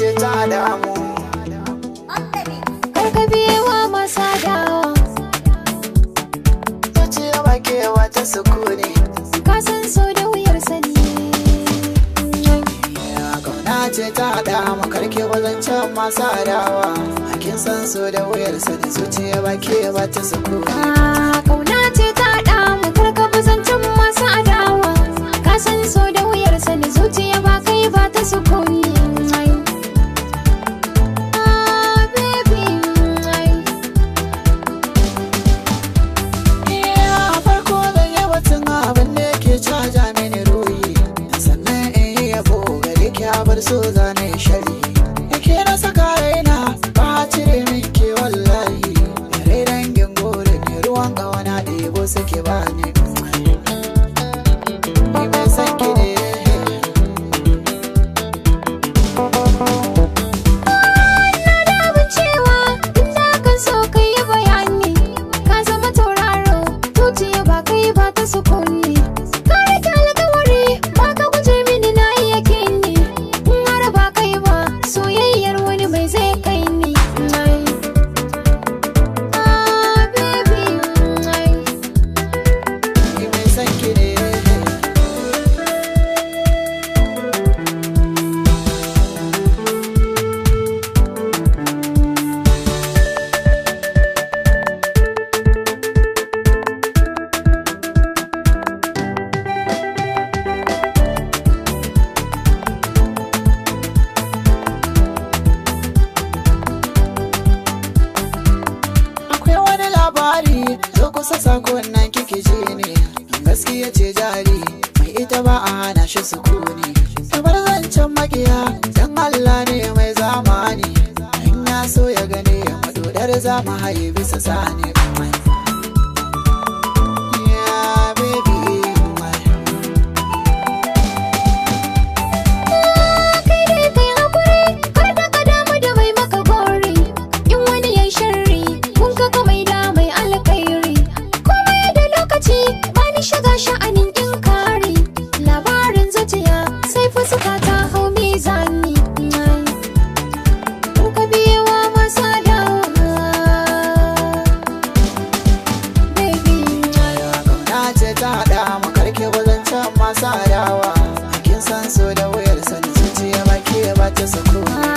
ce ta damu. Karkabewa masa dawa, Zuciya ba ke wata sukuni. ka san so da wuyar sani. Kauna ce ta damu, karke wazancen masu adawa. Kin san so da wuyar sani, zuciya ba ke wata sukuni. Kauna ce ta damu, karka buzancin masu adawa. Ka san so da wuyar sani, zuciya ba kai ba ta sukuni. Caja mini ruhi sannan in yi yabo gare ki bar so zane shari yake na saka raina ba cire min ke wallahi yare dangin gore ne ruwan gawana ɗebo suke ba ne ni mai san ki ne na da cewa in za ka so ka yi bayani ka zama tauraro zuciya ba kai ba ta sukuni. Zo kusa sakon nan kike ji ne gaskiya ce jari mai ita ba a hana shi sukuni kamar zancen makiya dan Allah ne mai zamani in ya so ya gane ya madodar zama haye bisa sani shiga sha'anin in kare labarin zuciya sai fuska ta hau mizani ka biyewa masa dawa baby kauna ce ta haɗa mu karke wazancen masu adawa kin san so da wuyar sani zuciya ba ke ba ta sako